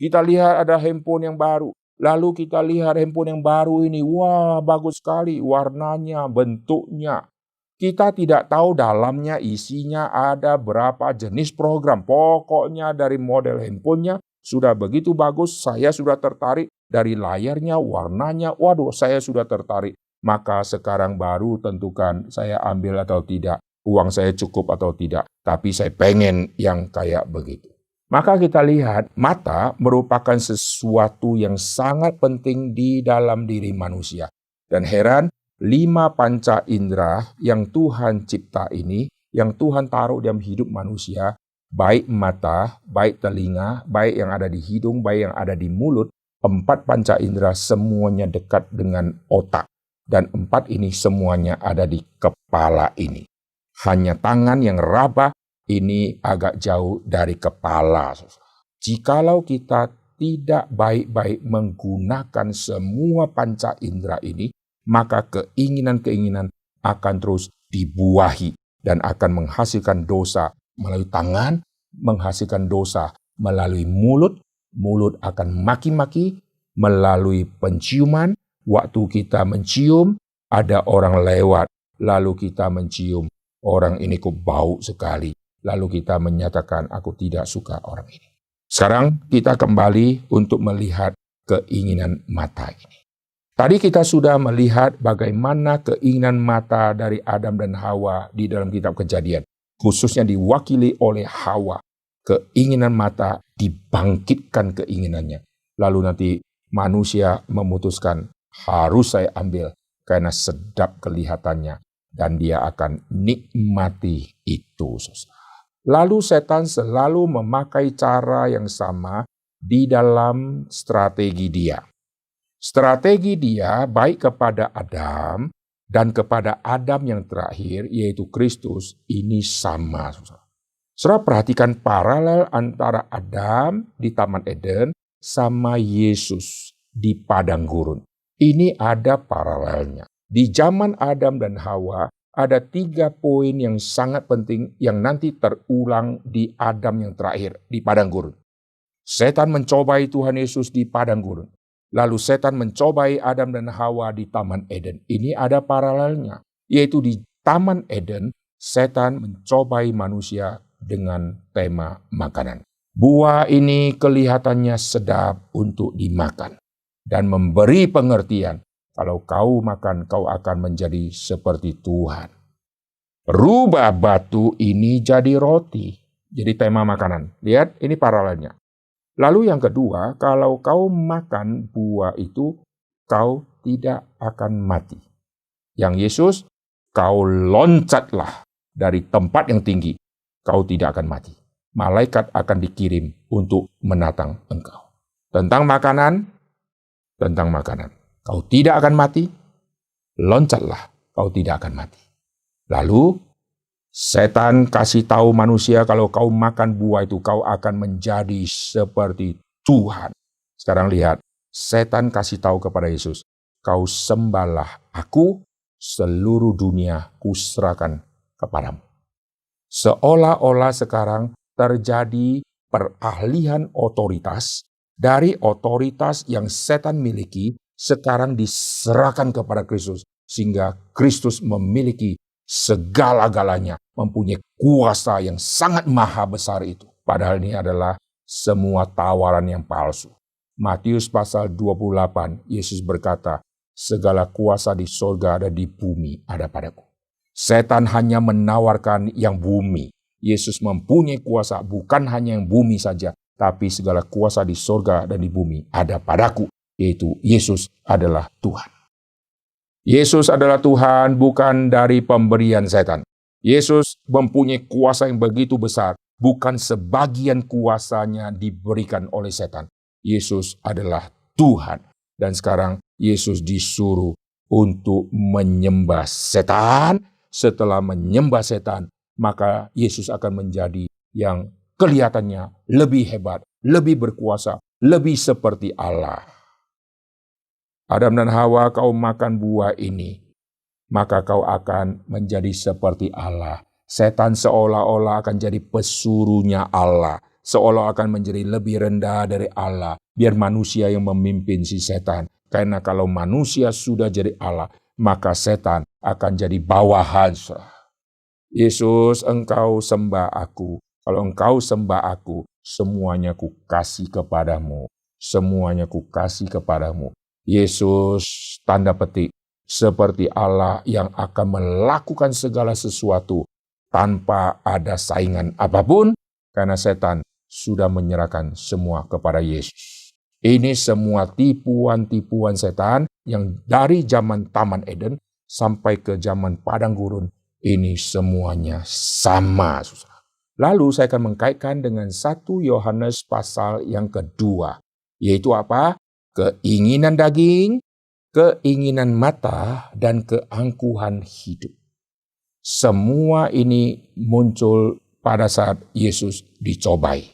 S1: Kita lihat ada handphone yang baru, lalu kita lihat handphone yang baru ini, wah bagus sekali warnanya, bentuknya. Kita tidak tahu dalamnya isinya ada berapa jenis program. Pokoknya dari model handphonenya sudah begitu bagus, saya sudah tertarik. Dari layarnya, warnanya, waduh saya sudah tertarik. Maka sekarang baru tentukan saya ambil atau tidak. Uang saya cukup atau tidak. Tapi saya pengen yang kayak begitu. Maka kita lihat mata merupakan sesuatu yang sangat penting di dalam diri manusia. Dan heran, 5 panca indera yang Tuhan cipta ini, yang Tuhan taruh dalam hidup manusia, baik mata, baik telinga, baik yang ada di hidung, baik yang ada di mulut, 4 panca indera semuanya dekat dengan otak. Dan 4 ini semuanya ada di kepala ini. Hanya tangan yang raba ini agak jauh dari kepala. Jikalau kita tidak baik-baik menggunakan semua panca indera ini, maka keinginan-keinginan akan terus dibuahi dan akan menghasilkan dosa melalui tangan, menghasilkan dosa melalui mulut, mulut akan maki-maki, melalui penciuman, waktu kita mencium, ada orang lewat, lalu kita mencium, orang ini kok bau sekali, lalu kita menyatakan aku tidak suka orang ini. Sekarang kita kembali untuk melihat keinginan mata ini. Tadi kita sudah melihat bagaimana keinginan mata dari Adam dan Hawa di dalam kitab Kejadian. Khususnya diwakili oleh Hawa. Keinginan mata dibangkitkan keinginannya. Lalu nanti manusia memutuskan harus saya ambil karena sedap kelihatannya. Dan dia akan nikmati itu. Lalu setan selalu memakai cara yang sama di dalam strategi dia. Strategi dia baik kepada Adam dan kepada Adam yang terakhir yaitu Kristus ini sama. Saudara perhatikan paralel antara Adam di Taman Eden sama Yesus di padang gurun. Ini ada paralelnya. Di zaman Adam dan Hawa ada 3 poin yang sangat penting yang nanti terulang di Adam yang terakhir di padang gurun. Setan mencobai Tuhan Yesus di padang gurun. Lalu setan mencobai Adam dan Hawa di Taman Eden. Ini ada paralelnya. Yaitu di Taman Eden, setan mencobai manusia dengan tema makanan. Buah ini kelihatannya sedap untuk dimakan. Dan memberi pengertian, kalau kau makan, kau akan menjadi seperti Tuhan. Rubah batu ini jadi roti. Jadi tema makanan. Lihat, ini paralelnya. Lalu yang kedua, kalau kau makan buah itu, kau tidak akan mati. Yang Yesus, kau loncatlah dari tempat yang tinggi. Kau tidak akan mati. Malaikat akan dikirim untuk menatang engkau. Tentang makanan, kau tidak akan mati, loncatlah, kau tidak akan mati. Lalu, setan kasih tahu manusia kalau kau makan buah itu, kau akan menjadi seperti Tuhan. Sekarang lihat, setan kasih tahu kepada Yesus, kau sembahlah aku, seluruh dunia kuserahkan kepadamu. Seolah-olah sekarang terjadi peralihan otoritas, dari otoritas yang setan miliki, sekarang diserahkan kepada Kristus. Sehingga Kristus memiliki segala-galanya, mempunyai kuasa yang sangat maha besar itu. Padahal ini adalah semua tawaran yang palsu. Matius pasal 28, Yesus berkata, segala kuasa di sorga dan di bumi ada padaku. Setan hanya menawarkan yang bumi. Yesus mempunyai kuasa bukan hanya yang bumi saja, tapi segala kuasa di sorga dan di bumi ada padaku, yaitu Yesus adalah Tuhan. Yesus adalah Tuhan bukan dari pemberian setan. Yesus mempunyai kuasa yang begitu besar, bukan sebagian kuasanya diberikan oleh setan. Yesus adalah Tuhan. Dan sekarang Yesus disuruh untuk menyembah setan. Setelah menyembah setan, maka Yesus akan menjadi yang kelihatannya lebih hebat, lebih berkuasa, lebih seperti Allah. Adam dan Hawa, kau makan buah ini, maka kau akan menjadi seperti Allah. Setan seolah-olah akan jadi pesuruhnya Allah, seolah akan menjadi lebih rendah dari Allah, biar manusia yang memimpin si setan. Karena kalau manusia sudah jadi Allah, maka setan akan jadi bawahan. Yesus, engkau sembah aku. Kalau engkau sembah aku, semuanya ku kasih kepadamu. Semuanya ku kasih kepadamu. Yesus, tanda petik, seperti Allah yang akan melakukan segala sesuatu tanpa ada saingan apapun, karena setan sudah menyerahkan semua kepada Yesus. Ini semua tipuan-tipuan setan yang dari zaman Taman Eden sampai ke zaman padang gurun, ini semuanya sama. Lalu saya akan mengkaitkan dengan 1 Yohanes pasal yang kedua, yaitu apa? Keinginan daging, keinginan mata, dan keangkuhan hidup. Semua ini muncul pada saat Yesus dicobai.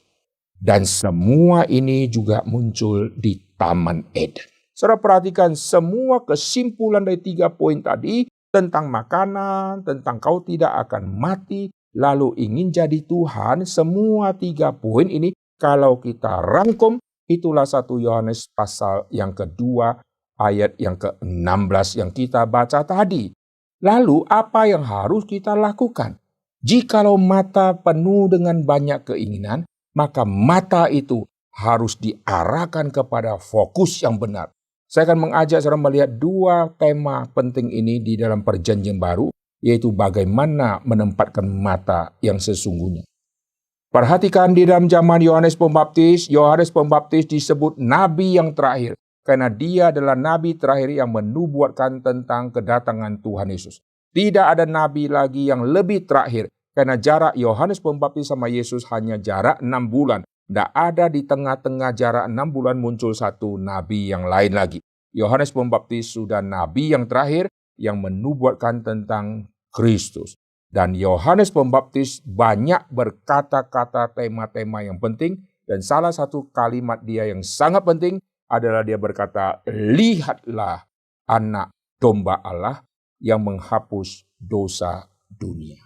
S1: Dan semua ini juga muncul di Taman Eden. Saudara perhatikan semua kesimpulan dari 3 poin tadi tentang makanan, tentang kau tidak akan mati, lalu ingin jadi Tuhan. Semua 3 poin ini kalau kita rangkum, itulah 1 Yohanes pasal yang kedua ayat yang ke-16 yang kita baca tadi. Lalu apa yang harus kita lakukan? Jikalau mata penuh dengan banyak keinginan, maka mata itu harus diarahkan kepada fokus yang benar. Saya akan mengajak saudara melihat 2 tema penting ini di dalam Perjanjian Baru, yaitu bagaimana menempatkan mata yang sesungguhnya. Perhatikan di dalam zaman Yohanes Pembaptis disebut nabi yang terakhir, karena dia adalah nabi terakhir yang menubuatkan tentang kedatangan Tuhan Yesus. Tidak ada nabi lagi yang lebih terakhir, karena jarak Yohanes Pembaptis sama Yesus hanya jarak 6 bulan. Tidak ada di tengah-tengah jarak 6 bulan muncul satu nabi yang lain lagi. Yohanes Pembaptis sudah nabi yang terakhir yang menubuatkan tentang Kristus. Dan Yohanes Pembaptis banyak berkata-kata tema-tema yang penting. Dan salah satu kalimat dia yang sangat penting adalah dia berkata, lihatlah anak domba Allah yang menghapus dosa dunia.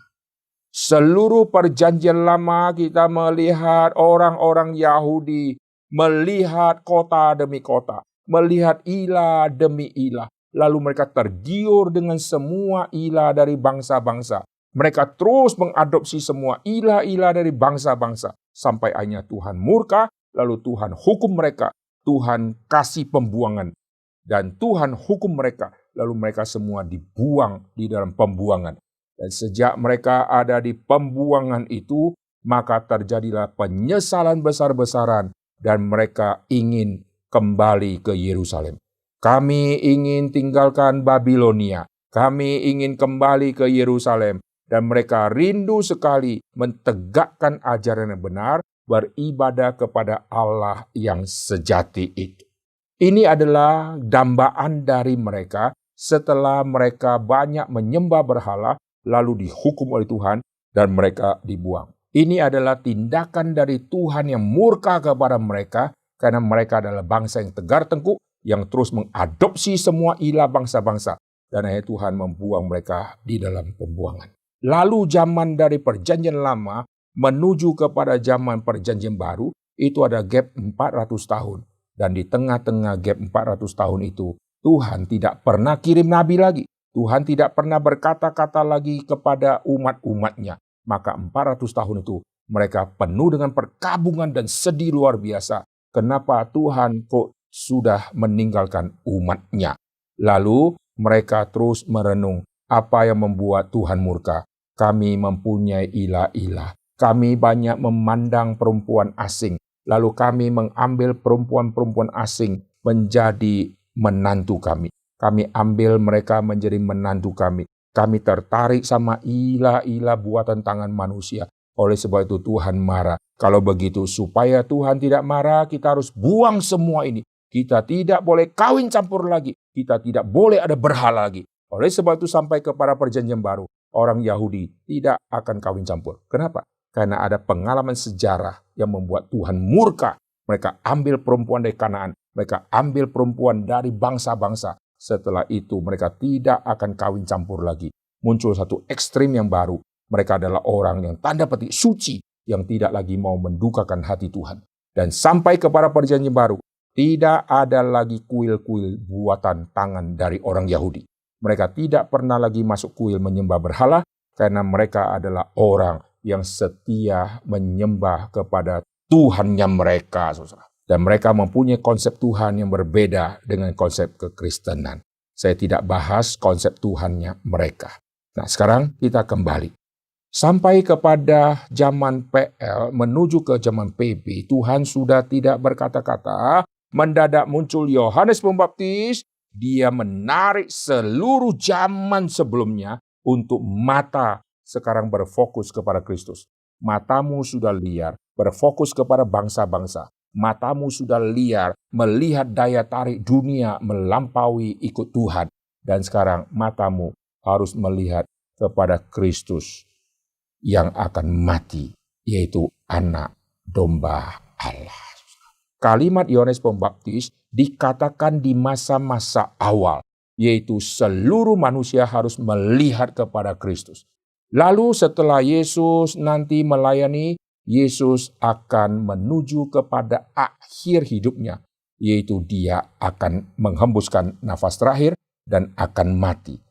S1: Seluruh perjanjian lama kita melihat orang-orang Yahudi melihat kota demi kota, melihat ilah demi ilah. Lalu mereka tergiur dengan semua ilah dari bangsa-bangsa. Mereka terus mengadopsi semua ilah-ilah dari bangsa-bangsa. Sampai akhirnya Tuhan murka, lalu Tuhan hukum mereka. Tuhan kasih pembuangan. Dan Tuhan hukum mereka, lalu mereka semua dibuang di dalam pembuangan. Dan sejak mereka ada di pembuangan itu, maka terjadilah penyesalan besar-besaran dan mereka ingin kembali ke Yerusalem. Kami ingin tinggalkan Babilonia. Kami ingin kembali ke Yerusalem. Dan mereka rindu sekali mentegakkan ajaran yang benar, beribadah kepada Allah yang sejati itu. Ini adalah dambaan dari mereka setelah mereka banyak menyembah berhala, lalu dihukum oleh Tuhan dan mereka dibuang. Ini adalah tindakan dari Tuhan yang murka kepada mereka karena mereka adalah bangsa yang tegar tengkuk yang terus mengadopsi semua ilah bangsa-bangsa dan akhirnya Tuhan membuang mereka di dalam pembuangan. Lalu zaman dari perjanjian lama menuju kepada zaman perjanjian baru itu ada gap 400 tahun dan di tengah-tengah gap 400 tahun itu Tuhan tidak pernah kirim nabi lagi. Tuhan tidak pernah berkata-kata lagi kepada umat-umatnya. Maka 400 tahun itu mereka penuh dengan perkabungan dan sedih luar biasa. Kenapa Tuhan kok sudah meninggalkan umatnya? Lalu mereka terus merenung apa yang membuat Tuhan murka. Kami mempunyai ilah-ilah. Kami banyak memandang perempuan asing. Lalu kami mengambil perempuan-perempuan asing menjadi menantu kami. Kami ambil mereka menjadi menantu kami. Kami tertarik sama ilah-ilah buatan tangan manusia. Oleh sebab itu Tuhan marah. Kalau begitu supaya Tuhan tidak marah, kita harus buang semua ini. Kita tidak boleh kawin campur lagi. Kita tidak boleh ada berhala lagi. Oleh sebab itu sampai kepada perjanjian baru, orang Yahudi tidak akan kawin campur. Kenapa? Karena ada pengalaman sejarah yang membuat Tuhan murka. Mereka ambil perempuan dari Kanaan. Mereka ambil perempuan dari bangsa-bangsa. Setelah itu mereka tidak akan kawin campur lagi. Muncul satu ekstrim yang baru. Mereka adalah orang yang tanda petik suci yang tidak lagi mau mendukakan hati Tuhan. Dan sampai kepada perjanjian baru, tidak ada lagi kuil-kuil buatan tangan dari orang Yahudi. Mereka tidak pernah lagi masuk kuil menyembah berhala. karena mereka adalah orang yang setia menyembah kepada Tuhannya mereka, saudara. Dan mereka mempunyai konsep Tuhan yang berbeda dengan konsep kekristenan. Saya tidak bahas konsep Tuhannya mereka. Nah, sekarang kita kembali. Sampai kepada zaman PL menuju ke zaman PB, Tuhan sudah tidak berkata-kata. Mendadak muncul Yohanes Pembaptis. Dia menarik seluruh zaman sebelumnya untuk mata sekarang berfokus kepada Kristus. Matamu sudah liar, berfokus kepada bangsa-bangsa. Matamu sudah liar, melihat daya tarik dunia melampaui ikut Tuhan. Dan sekarang matamu harus melihat kepada Kristus yang akan mati, yaitu anak domba Allah. Kalimat Yohanes Pembaptis dikatakan di masa-masa awal, yaitu seluruh manusia harus melihat kepada Kristus. Lalu setelah Yesus nanti melayani, Yesus akan menuju kepada akhir hidupnya, yaitu dia akan menghembuskan nafas terakhir dan akan mati.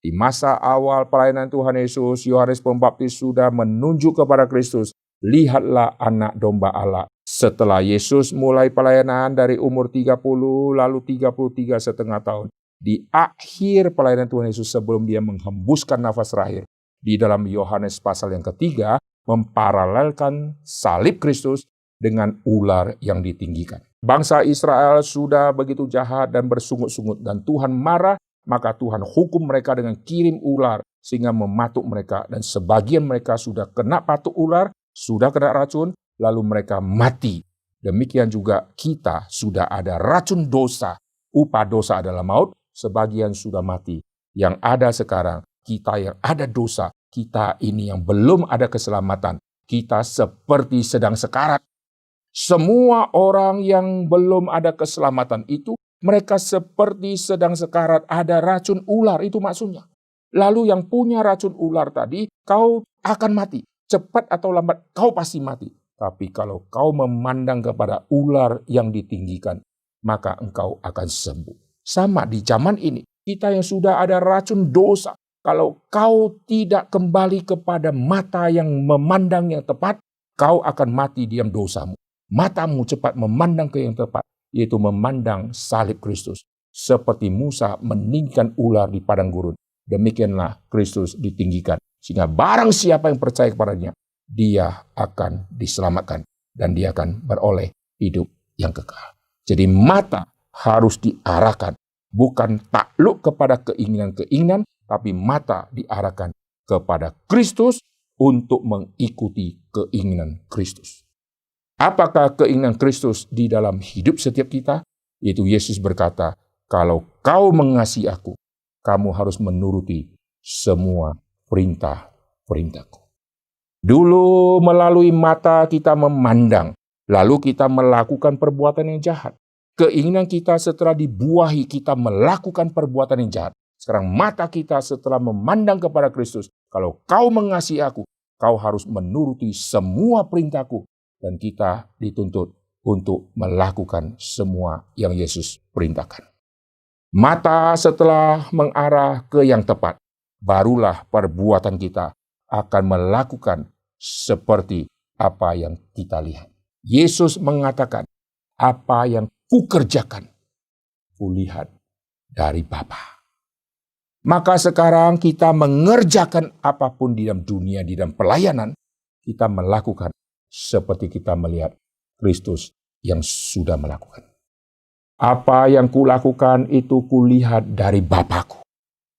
S1: Di masa awal pelayanan Tuhan Yesus, Yohanes Pembaptis sudah menunjuk kepada Kristus. Lihatlah anak domba Allah. Setelah Yesus mulai pelayanan dari umur 30, lalu 33,5 tahun. Di akhir pelayanan Tuhan Yesus sebelum dia menghembuskan nafas terakhir. Di dalam Yohanes pasal yang ketiga, memparalelkan salib Kristus dengan ular yang ditinggikan. Bangsa Israel sudah begitu jahat dan bersungut-sungut, dan Tuhan marah. Maka Tuhan hukum mereka dengan kirim ular sehingga mematuk mereka. Dan sebagian mereka sudah kena patuk ular, sudah kena racun, lalu mereka mati. Demikian juga kita sudah ada racun dosa. Upah dosa adalah maut, sebagian sudah mati. Yang ada sekarang, kita yang ada dosa, kita ini yang belum ada keselamatan. Kita seperti sedang sekarat. Semua orang yang belum ada keselamatan itu, mereka seperti sedang sekarat, ada racun ular, itu maksudnya. Lalu yang punya racun ular tadi, kau akan mati. Cepat atau lambat, kau pasti mati. Tapi kalau kau memandang kepada ular yang ditinggikan, maka engkau akan sembuh. Sama di zaman ini, kita yang sudah ada racun dosa, kalau kau tidak kembali kepada mata yang memandang yang tepat, kau akan mati diam dosamu. Matamu cepat memandang ke yang tepat, yaitu memandang salib Kristus. Seperti Musa meninggikan ular di padang gurun, demikianlah Kristus ditinggikan. Sehingga barang siapa yang percaya kepadanya, dia akan diselamatkan dan dia akan beroleh hidup yang kekal. Jadi mata harus diarahkan, bukan takluk kepada keinginan-keinginan, tapi mata diarahkan kepada Kristus untuk mengikuti keinginan Kristus. Apakah keinginan Kristus di dalam hidup setiap kita? Yaitu Yesus berkata, kalau kau mengasihi aku, kamu harus menuruti semua perintah-perintahku. Dulu melalui mata kita memandang, lalu kita melakukan perbuatan yang jahat. Keinginan kita setelah dibuahi, kita melakukan perbuatan yang jahat. Sekarang mata kita setelah memandang kepada Kristus, kalau kau mengasihi aku, kau harus menuruti semua perintahku. Dan kita dituntut untuk melakukan semua yang Yesus perintahkan. Mata setelah mengarah ke yang tepat, barulah perbuatan kita akan melakukan seperti apa yang kita lihat. Yesus mengatakan, apa yang kukerjakan, kulihat dari Bapa. Maka sekarang kita mengerjakan apapun di dalam dunia, di dalam pelayanan, kita melakukan seperti kita melihat Kristus yang sudah melakukan. Apa yang kulakukan itu kulihat dari Bapakku.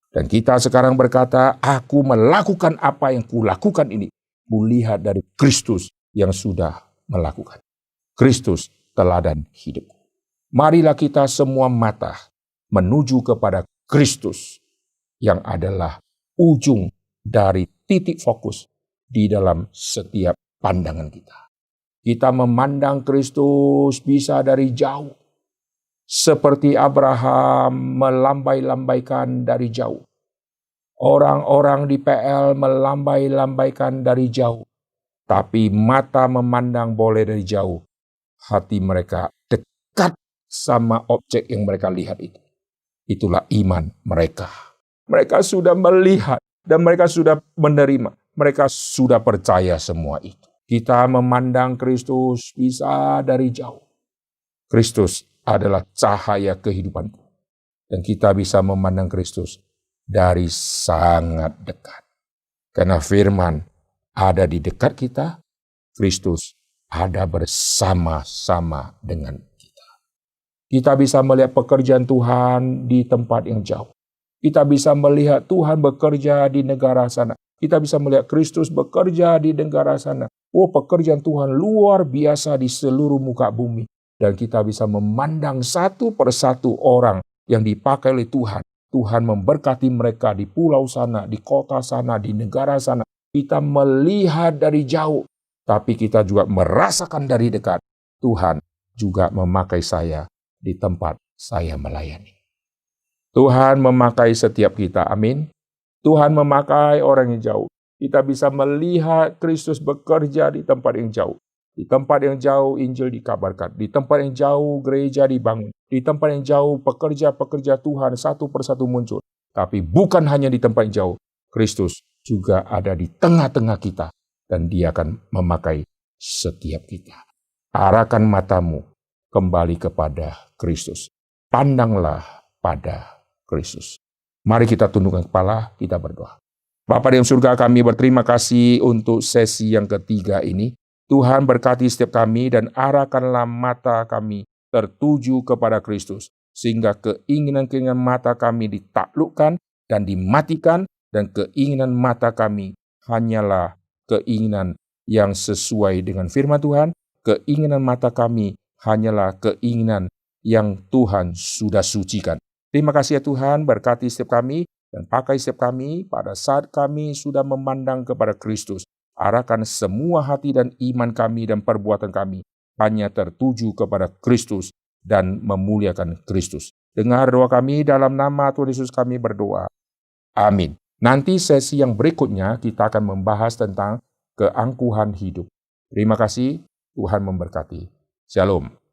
S1: Dan kita sekarang berkata, aku melakukan apa yang kulakukan ini, kulihat dari Kristus yang sudah melakukan. Kristus teladan hidupku. Marilah kita semua mata menuju kepada Kristus yang adalah ujung dari titik fokus di dalam setiap pandangan kita. Kita memandang Kristus bisa dari jauh. Seperti Abraham melambai-lambaikan dari jauh. Orang-orang di PL melambai-lambaikan dari jauh. Tapi mata memandang boleh dari jauh. Hati mereka dekat sama objek yang mereka lihat itu. Itulah iman mereka. Mereka sudah melihat dan mereka sudah menerima. Mereka sudah percaya semua itu. Kita memandang Kristus bisa dari jauh. Kristus adalah cahaya kehidupanku. Dan kita bisa memandang Kristus dari sangat dekat. Karena firman ada di dekat kita, Kristus ada bersama-sama dengan kita. Kita bisa melihat pekerjaan Tuhan di tempat yang jauh. Kita bisa melihat Tuhan bekerja di negara sana. Kita bisa melihat Kristus bekerja di negara sana. Oh, pekerjaan Tuhan luar biasa di seluruh muka bumi. Dan kita bisa memandang satu persatu orang yang dipakai oleh Tuhan. Tuhan memberkati mereka di pulau sana, di kota sana, di negara sana. Kita melihat dari jauh, tapi kita juga merasakan dari dekat. Tuhan juga memakai saya di tempat saya melayani. Tuhan memakai setiap kita, amin. Tuhan memakai orang yang jauh. Kita bisa melihat Kristus bekerja di tempat yang jauh. Di tempat yang jauh Injil dikabarkan. Di tempat yang jauh gereja dibangun. Di tempat yang jauh pekerja-pekerja Tuhan satu persatu muncul. Tapi bukan hanya di tempat yang jauh. Kristus juga ada di tengah-tengah kita. Dan Dia akan memakai setiap kita. Arahkan matamu kembali kepada Kristus. Pandanglah pada Kristus. Mari kita tundukkan kepala, kita berdoa. Bapa di dalam surga, kami berterima kasih untuk sesi yang ketiga ini. Tuhan berkati setiap kami dan arahkanlah mata kami tertuju kepada Kristus. Sehingga keinginan-keinginan mata kami ditaklukkan dan dimatikan. Dan keinginan mata kami hanyalah keinginan yang sesuai dengan firman Tuhan. Keinginan mata kami hanyalah keinginan yang Tuhan sudah sucikan. Terima kasih ya Tuhan, berkati setiap kami dan pakai setiap kami pada saat kami sudah memandang kepada Kristus. Arahkan semua hati dan iman kami dan perbuatan kami hanya tertuju kepada Kristus dan memuliakan Kristus. Dengar doa kami dalam nama Tuhan Yesus kami berdoa. Amin. Nanti sesi yang berikutnya kita akan membahas tentang keangkuhan hidup. Terima kasih, Tuhan memberkati. Shalom.